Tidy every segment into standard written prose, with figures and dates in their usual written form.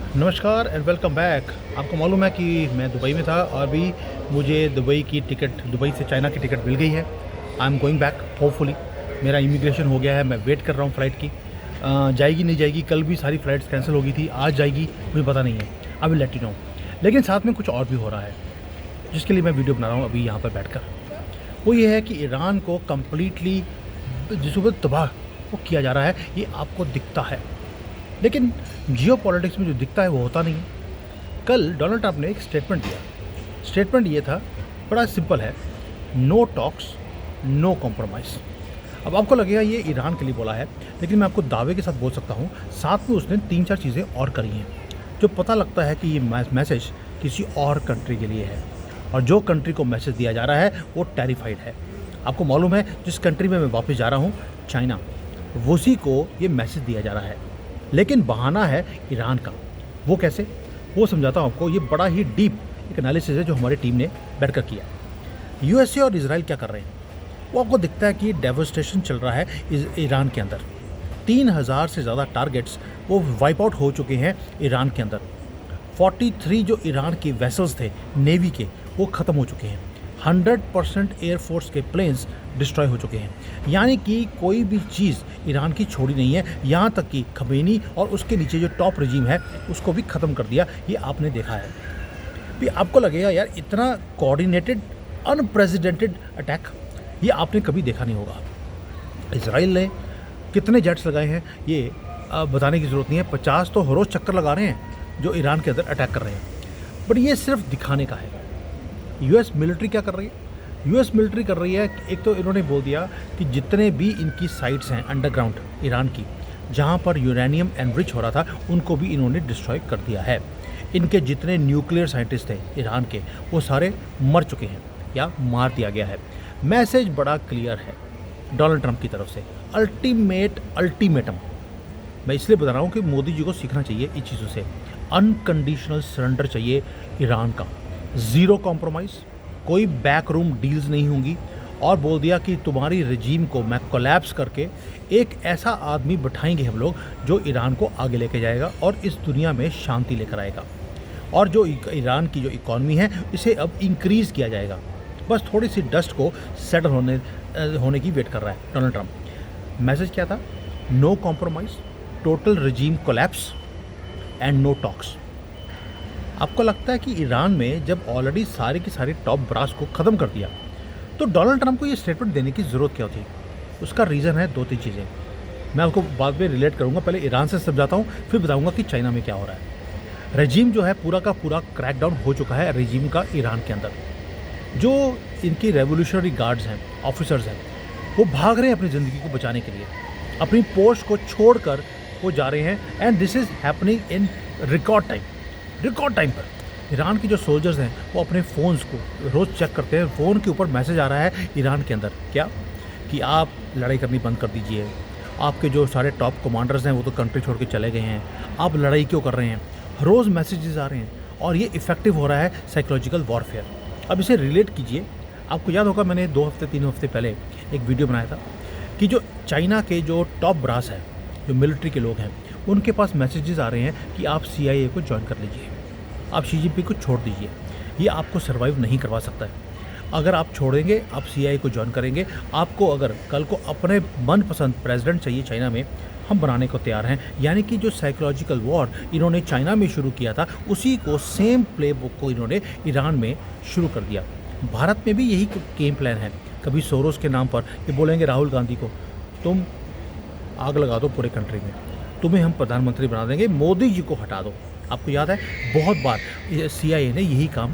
नमस्कार and welcome back. आपको मालूम है कि मैं दुबई में था और अभी मुझे दुबई से चाइना की टिकट मिल गई है। I am going back hopefully. मेरा इमिग्रेशन हो गया है, मैं वेट कर रहा हूँ फ़्लाइट की। जाएगी नहीं जाएगी, कल भी सारी फ़्लाइट्स कैंसिल हो गई थी, आज जाएगी मुझे पता नहीं है, I will let you know. लेकिन साथ में कुछ और भी हो रहा है जिसके लिए मैं वीडियो बना रहा हूँ अभी यहाँ पर बैठकर। वो ये है कि ईरान को कम्प्लीटली जिसके ऊपर तबाह वो किया जा रहा है, ये आपको दिखता है। लेकिन जियोपॉलिटिक्स में जो दिखता है वो होता नहीं है। कल डोनाल्ड ट्रंप ने एक स्टेटमेंट दिया। स्टेटमेंट ये था, बड़ा सिंपल है, नो टॉक्स नो कॉम्प्रोमाइज़। अब आपको लगेगा ये ईरान के लिए बोला है, लेकिन मैं आपको दावे के साथ बोल सकता हूँ साथ में उसने 3-4 चीज़ें और करी हैं जो पता लगता है कि ये मैसेज किसी और कंट्री के लिए है। और जो कंट्री को मैसेज दिया जा रहा है वो टेरिफाइड है। आपको मालूम है जिस कंट्री में मैं वापस जा रहा हूँ, चाइना, उसी को ये मैसेज दिया जा रहा है, लेकिन बहाना है ईरान का। वो कैसे, वो समझाता हूँ आपको। ये बड़ा ही डीप एक एनालिसिस है जो हमारी टीम ने बैठकर किया। यूएसए और इजराइल क्या कर रहे हैं, वो आपको दिखता है कि डेवस्टेशन चल रहा है ईरान के अंदर। 3000 से ज़्यादा टारगेट्स वो वाइप आउट हो चुके हैं ईरान के अंदर। 43 जो ईरान के वेसल्स थे नेवी के, वो ख़त्म हो चुके हैं। 100% एयरफोर्स के प्लेन्स डिस्ट्रॉय हो चुके हैं। यानी कि कोई भी चीज़ ईरान की छोड़ी नहीं है, यहाँ तक कि खमेनी और उसके नीचे जो टॉप रजीम है उसको भी ख़त्म कर दिया। ये आपने देखा है भी। आपको लगेगा यार इतना कोऑर्डिनेटेड अनप्रेसिडेंटेड अटैक ये आपने कभी देखा नहीं होगा। इसराइल ने कितने जेट्स लगाए हैं ये बताने की ज़रूरत नहीं है। 50 तो हर रोज़ चक्कर लगा रहे हैं जो ईरान के अंदर अटैक कर रहे हैं। बट ये सिर्फ दिखाने का है। यूएस मिलिट्री क्या कर रही है? यूएस मिलिट्री कर रही है, एक तो इन्होंने बोल दिया कि जितने भी इनकी साइट्स हैं अंडरग्राउंड ईरान की, जहाँ पर यूरेनियम एनरिच हो रहा था, उनको भी इन्होंने डिस्ट्रॉय कर दिया है। इनके जितने न्यूक्लियर साइंटिस्ट थे ईरान के, वो सारे मर चुके हैं या मार दिया गया है। मैसेज बड़ा क्लियर है डोनाल्ड ट्रंप की तरफ से, अल्टीमेटम। मैं इसलिए बता रहा हूँ कि मोदी जी को सीखना चाहिए इन चीज़ों से। अनकंडीशनल सरेंडर चाहिए ईरान का, ज़ीरो कॉम्प्रोमाइज़, कोई बैक रूम डील्स नहीं होंगी। और बोल दिया कि तुम्हारी रजीम को मैं कोलैप्स करके एक ऐसा आदमी बैठाएंगे हम लोग जो ईरान को आगे लेके जाएगा और इस दुनिया में शांति लेकर आएगा। और जो ईरान की जो इकॉनमी है इसे अब इंक्रीज़ किया जाएगा। बस थोड़ी सी डस्ट को सेटल होने की वेट कर रहा है डोनाल्ड ट्रंप। मैसेज क्या था? No compromise, total regime collapse and no talks. आपको लगता है कि ईरान में जब ऑलरेडी सारे की सारी टॉप ब्रास को ख़त्म कर दिया, तो डोनाल्ड ट्रंप को ये स्टेटमेंट देने की ज़रूरत क्या थी? उसका रीज़न है 2-3 चीज़ें। मैं आपको बाद में रिलेट करूँगा, पहले ईरान से समझाता हूँ, फिर बताऊँगा कि चाइना में क्या हो रहा है। रजीम जो है पूरा का पूरा क्रैकडाउन हो चुका है रजीम का ईरान के अंदर। जो इनकी रेवोल्यूशनरी गार्ड्स हैं, ऑफिसर्स हैं, वो भाग रहे हैं अपनी ज़िंदगी को बचाने के लिए, अपनी पोस्ट को छोड़कर वो जा रहे हैं। And this is happening in record time पर। ईरान के जो सोल्जर्स हैं वो अपने फ़ोन्स को रोज़ चेक करते हैं। फ़ोन के ऊपर मैसेज आ रहा है ईरान के अंदर, क्या कि आप लड़ाई करनी बंद कर दीजिए, आपके जो सारे टॉप कमांडर्स हैं वो तो कंट्री छोड़ के चले गए हैं, आप लड़ाई क्यों कर रहे हैं। रोज़ मैसेजेस आ रहे हैं और ये इफ़ेक्टिव हो रहा है साइकोलॉजिकल वॉरफेयर। अब इसे रिलेट कीजिए। आपको याद होगा मैंने 2-3 हफ्ते पहले एक वीडियो बनाया था कि जो चाइना के जो टॉप ब्रास है, जो मिलिट्री के लोग हैं, उनके पास मैसेजेस आ रहे हैं कि आप CIA को ज्वाइन कर लीजिए, आप शी जिनपिंग को छोड़ दीजिए, ये आपको सर्वाइव नहीं करवा सकता है। अगर आप छोड़ेंगे, आप CIA को ज्वाइन करेंगे, आपको अगर कल को अपने मनपसंद प्रेसिडेंट चाहिए चाइना में, हम बनाने को तैयार हैं। यानी कि जो साइकोलॉजिकल वॉर इन्होंने चाइना में शुरू किया था, उसी को सेम प्ले बुक को इन्होंने ईरान में शुरू कर दिया। भारत में भी यही गेम प्लान है। कभी सोरोस के नाम पर ये बोलेंगे राहुल गांधी को, तुम आग लगा दो पूरे कंट्री में, तुम्हें हम प्रधानमंत्री बना देंगे, मोदी जी को हटा दो। आपको याद है बहुत बार CIA ने यही काम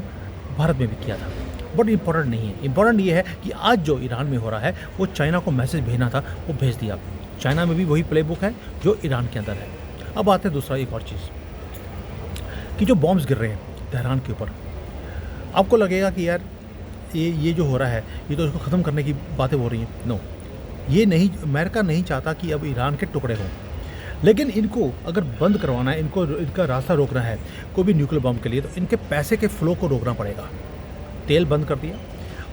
भारत में भी किया था। बट इम्पोर्टेंट नहीं है, इम्पोर्टेंट ये है कि आज जो ईरान में हो रहा है वो चाइना को मैसेज भेजना था, वो भेज दिया। चाइना में भी वही प्ले बुक है जो ईरान के अंदर है। अब आते हैं दूसरा एक और चीज़ कि जो बॉम्ब्स गिर रहे हैं तेहरान के ऊपर। आपको लगेगा कि यार ये जो हो रहा है ये तो इसको ख़त्म करने की बातें हो रही हैं। नो, ये नहीं, अमेरिका नहीं चाहता कि अब ईरान के टुकड़े हों। लेकिन इनको अगर बंद करवाना है, इनको इनका रास्ता रोकना है कोई भी न्यूक्लियर बम के लिए, तो इनके पैसे के फ़्लो को रोकना पड़ेगा। तेल बंद कर दिया,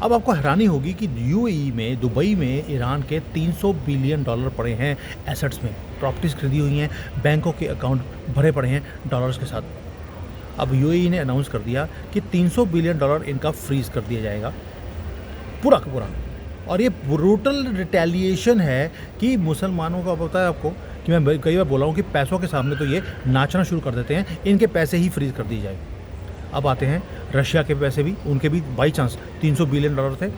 अब आपको हैरानी होगी कि यूएई में, दुबई में ईरान के $300 बिलियन पड़े हैं एसेट्स में, प्रॉपर्टीज़ खरीदी हुई हैं, बैंकों के अकाउंट भरे पड़े हैं डॉलर्स के साथ। अब यूएई ने अनाउंस कर दिया कि $300 बिलियन इनका फ्रीज कर दिया जाएगा पूरा का पूरा। और ये ब्रूटल रिटेलिएशन है कि मुसलमानों का, पता है आपको कि मैं कई बार बोला हूँ कि पैसों के सामने तो ये नाचना शुरू कर देते हैं, इनके पैसे ही फ्रीज कर दिए जाए। अब आते हैं रशिया के पैसे भी, उनके भी बाई चांस $300 बिलियन थे,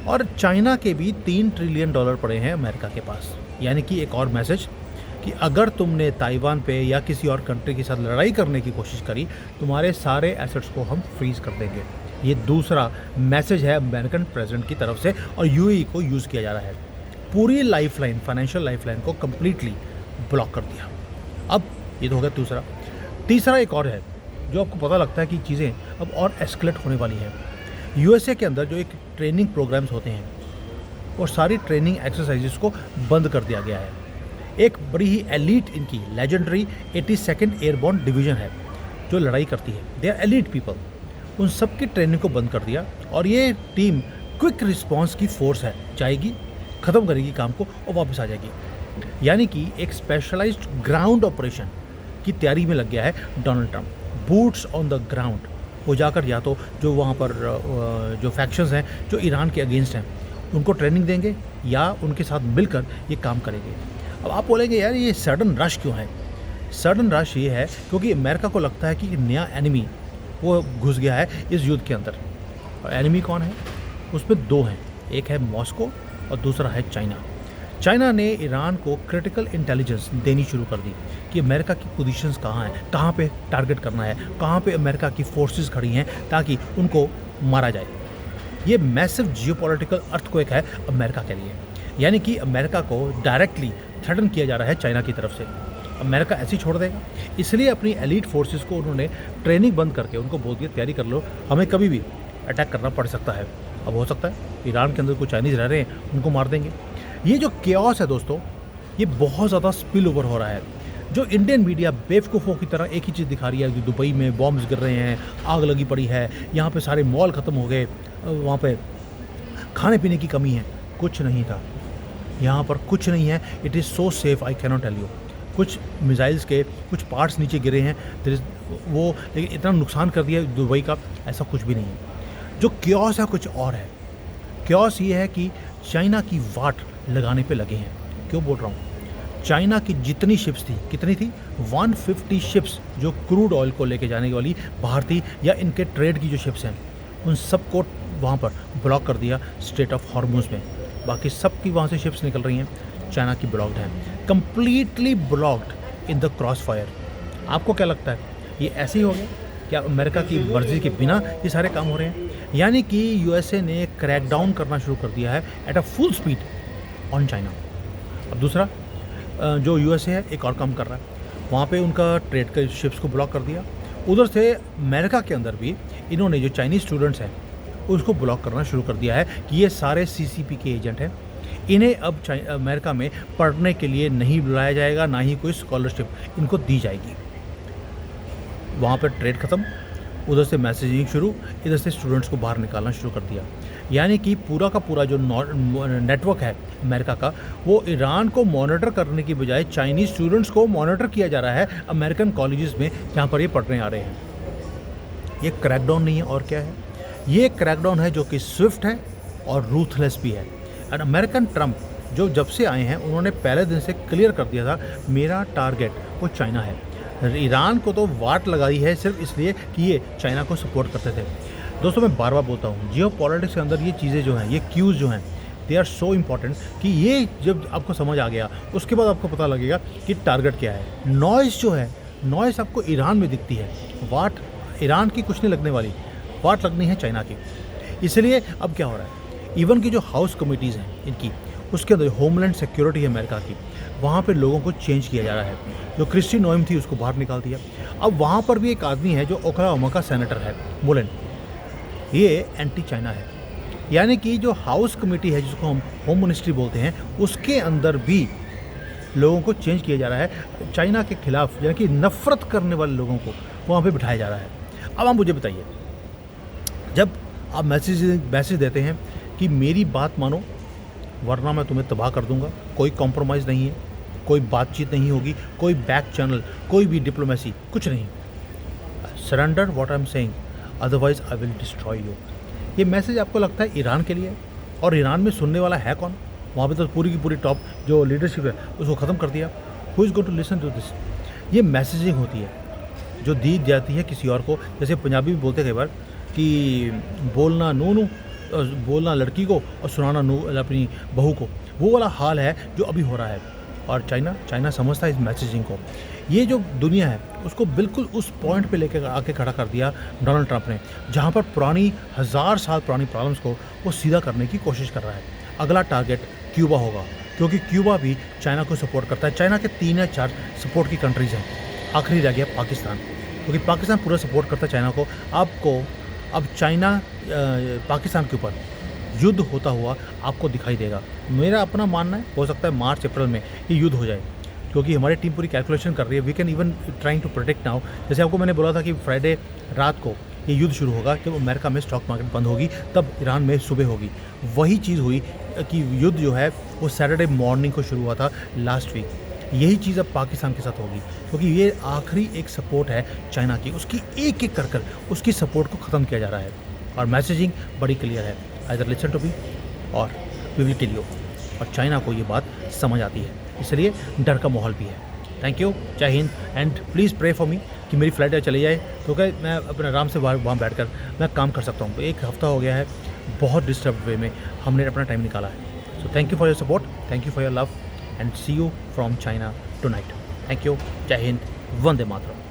और चाइना के भी $3 ट्रिलियन पड़े हैं अमेरिका के पास। यानी कि एक और मैसेज कि अगर तुमने ताइवान पे या किसी और कंट्री के साथ लड़ाई करने की कोशिश करी, तुम्हारे सारे एसेट्स को हम फ्रीज कर देंगे। ये दूसरा मैसेज है अमेरिकन प्रेसिडेंट की तरफ से, और यूएई को यूज़ किया जा रहा है। पूरी लाइफलाइन, फाइनेंशियल लाइफलाइन को कम्प्लीटली ब्लॉक कर दिया। अब ये तो हो गया दूसरा। तीसरा एक और है जो आपको पता लगता है कि चीज़ें अब और एस्केलेट होने वाली है। यूएसए के अंदर जो एक ट्रेनिंग प्रोग्राम्स होते हैं, और सारी ट्रेनिंग एक्सरसाइजेस को बंद कर दिया गया है। एक बड़ी ही एलीट, इनकी लेजेंडरी 82nd एयरबोर्न डिवीज़न है जो लड़ाई करती है, दे आर एलीट पीपल, उन सब की ट्रेनिंग को बंद कर दिया। और ये टीम क्विक रिस्पांस की फोर्स है, जाएगी, ख़त्म करेगी काम को और वापस आ जाएगी। यानी कि एक स्पेशलाइज्ड ग्राउंड ऑपरेशन की तैयारी में लग गया है Donald Trump. Boots on the ground हो जाकर या तो जो वहाँ पर जो फैक्शंस हैं जो ईरान के अगेंस्ट हैं उनको ट्रेनिंग देंगे, या उनके साथ मिलकर ये काम करेंगे। अब आप बोलेंगे यार ये सडन रश क्यों है? सडन रश ये है क्योंकि अमेरिका को लगता है कि नया एनिमी वो घुस गया है इस युद्ध के अंदर। और एनिमी कौन है? उसमें दो हैं, एक है मॉस्को और दूसरा है चाइना। चाइना ने ईरान को क्रिटिकल इंटेलिजेंस देनी शुरू कर दी कि अमेरिका की पोजीशंस कहाँ हैं, कहाँ पे टारगेट करना है, कहाँ पे अमेरिका की फोर्सेस खड़ी हैं ताकि उनको मारा जाए। ये मैसिव जियोपॉलिटिकल अर्थक्वेक है अमेरिका के लिए। यानी कि अमेरिका को डायरेक्टली थ्रेटन किया जा रहा है चाइना की तरफ से। अमेरिका ऐसे ही छोड़ देगा? इसलिए अपनी एलीट फोर्सेस को उन्होंने ट्रेनिंग बंद करके उनको बोल दिया तैयारी कर लो, हमें कभी भी अटैक करना पड़ सकता है। अब हो सकता है ईरान के अंदर कोई चाइनीज़ रह रहे हैं, उनको मार देंगे। ये जो केओस है दोस्तों, ये बहुत ज़्यादा स्पिल ओवर हो रहा है। जो इंडियन मीडिया बेवकूफ़ों की तरह एक ही चीज़ दिखा रही है कि दुबई में बॉम्ब्स गिर रहे हैं, आग लगी पड़ी है, यहाँ पे सारे मॉल ख़त्म हो गए, वहाँ पे खाने पीने की कमी है। कुछ नहीं था, यहाँ पर कुछ नहीं है। It is so safe, I cannot tell you. कुछ मिसाइल्स के कुछ पार्ट्स नीचे गिरे हैं, वो लेकिन इतना नुकसान कर दिया दुबई का, ऐसा कुछ भी नहीं है। जो क्योस है कुछ और है। क्योस ये है कि चाइना की वाट लगाने पे लगे हैं। क्यों बोल रहा हूँ? चाइना की जितनी शिप्स थी, कितनी थी? 150 शिप्स जो क्रूड ऑयल को लेके जाने वाली बाहर थी, या इनके ट्रेड की जो शिप्स हैं, उन सब को वहाँ पर ब्लॉक कर दिया स्ट्रेट ऑफ हॉर्मुज़ में। बाकी सब की वहाँ से शिप्स निकल रही हैं, चाइना की ब्लॉक्ड हैं, completely blocked in the cross fire. आपको क्या लगता है ये ऐसे ही हो गया? क्या अमेरिका की मर्जी के बिना ये सारे काम हो रहे हैं? यानी कि यूएसए ने क्रैकडाउन करना शुरू कर दिया है at a full speed on China. अब दूसरा जो यूएसए है एक और काम कर रहा है, वहाँ पे उनका ट्रेड के शिप्स को ब्लॉक कर दिया। उधर से अमेरिका के अंदर भी इन्होंने जो चाइनीज़ स्टूडेंट्स हैं उसको ब्लॉक करना शुरू कर दिया है कि ये सारे सीसीपी के एजेंट हैं, इन्हें अब अमेरिका में पढ़ने के लिए नहीं बुलाया जाएगा, ना ही कोई स्कॉलरशिप इनको दी जाएगी। वहाँ पर ट्रेड ख़त्म, उधर से मैसेजिंग शुरू, इधर से स्टूडेंट्स को बाहर निकालना शुरू कर दिया। यानी कि पूरा का पूरा जो नेटवर्क है अमेरिका का, वो ईरान को मॉनिटर करने की बजाय चाइनीज़ स्टूडेंट्स को मॉनिटर किया जा रहा है अमेरिकन कॉलेजेस में जहाँ पर ये पढ़ने आ रहे हैं। ये क्रैकडाउन नहीं है और क्या है? ये क्रैकडाउन है जो कि स्विफ्ट है और रूथलेस भी है। एंड अमेरिकन ट्रंप जो जब से आए हैं उन्होंने पहले दिन से क्लियर कर दिया था मेरा टारगेट वो चाइना है। ईरान को तो वाट लगाई है सिर्फ इसलिए कि ये चाइना को सपोर्ट करते थे। दोस्तों मैं बार बार बोलता हूँ, जियो पॉलिटिक्स के अंदर ये चीज़ें जो हैं, ये क्यूज़ जो हैं, दे आर सो इम्पॉर्टेंट कि ये जब आपको समझ आ गया उसके बाद आपको पता लगेगा कि टारगेट क्या है। नॉइस जो है, नॉइस आपको ईरान में दिखती है, वाट ईरान की कुछ नहीं लगने वाली, वाट लगनी है चाइना की। इसलिए अब क्या हो रहा है, इवन की जो हाउस कमिटीज़ हैं इनकी, उसके अंदर होमलैंड सिक्योरिटी है अमेरिका की, वहाँ पे लोगों को चेंज किया जा रहा है। जो क्रिस्टी नोएम थी उसको बाहर निकाल दिया। अब वहाँ पर भी एक आदमी है जो ओक्लाहोमा का सेनेटर है, मुलेन, ये एंटी चाइना है। यानी कि जो हाउस कमेटी है जिसको हम होम मिनिस्ट्री बोलते हैं, उसके अंदर भी लोगों को चेंज किया जा रहा है चाइना के खिलाफ, यानी कि नफ़रत करने वाले लोगों को वहाँ पे बिठाया जा रहा है। अब आप मुझे बताइए, जब आप मैसेज देते हैं कि मेरी बात मानो वरना मैं तुम्हें तबाह कर दूंगा, कोई कॉम्प्रोमाइज़ नहीं है, कोई बातचीत नहीं होगी, कोई बैक चैनल, कोई भी डिप्लोमेसी, कुछ नहीं। Surrender what I am saying, otherwise I will destroy you. ये मैसेज आपको लगता है ईरान के लिए है? और ईरान में सुनने वाला है कौन? वहाँ पे तो पूरी की पूरी टॉप जो लीडरशिप है उसको ख़त्म कर दिया। Who is going to listen to this? ये मैसेजिंग होती है जो दी जाती है किसी और को। जैसे पंजाबी में बोलते कई बार कि बोलना नूनू, बोलना लड़की को और सुनाना नू अपनी बहू को, वो वाला हाल है जो अभी हो रहा है। और चाइना समझता है इस मैसेजिंग को। ये जो दुनिया है उसको बिल्कुल उस पॉइंट पे लेकर आके खड़ा कर दिया डोनाल्ड ट्रंप ने, जहाँ पर पुरानी 1000 साल पुरानी प्रॉब्लम्स को वो सीधा करने की कोशिश कर रहा है। अगला टारगेट क्यूबा होगा, क्योंकि क्यूबा भी चाइना को सपोर्ट करता है। चाइना के 3 या 4 सपोर्ट की कंट्रीज़ हैं। आखिरी रह गया पाकिस्तान, क्योंकि पाकिस्तान पूरा सपोर्ट करता है चाइना को। अब चाइना पाकिस्तान के ऊपर युद्ध होता हुआ आपको दिखाई देगा। मेरा अपना मानना है, हो सकता है मार्च अप्रैल में ये युद्ध हो जाए, क्योंकि हमारी टीम पूरी कैलकुलेशन कर रही है। We can even trying to protect now. जैसे आपको मैंने बोला था कि फ्राइडे रात को ये युद्ध शुरू होगा, जब अमेरिका में स्टॉक मार्केट बंद होगी तब ईरान में सुबह होगी। वही चीज़ हुई कि युद्ध जो है वो सैटरडे मॉर्निंग को शुरू हुआ था लास्ट वीक। यही चीज़ अब पाकिस्तान के साथ होगी, क्योंकि ये आखिरी एक सपोर्ट है चाइना की। उसकी एक एक कर उसकी सपोर्ट को ख़त्म किया जा रहा है। और मैसेजिंग बड़ी क्लियर है, आइदर लिसन टू मी और वी विल किल यू। और चाइना को ये बात समझ आती है, इसलिए डर का माहौल भी है। Thank you, Jai Hind, and please pray for me कि मेरी फ़्लाइट चली जाए तो क्या मैं अपने आराम से वहाँ बैठकर मैं काम कर सकता हूँ। एक हफ़्ता हो गया है बहुत डिस्टर्ब वे में हमने अपना टाइम निकाला है। So thank you for your support, thank you for your love, and see you from China tonight. Thank you, Jai Hind, Vande Mataram.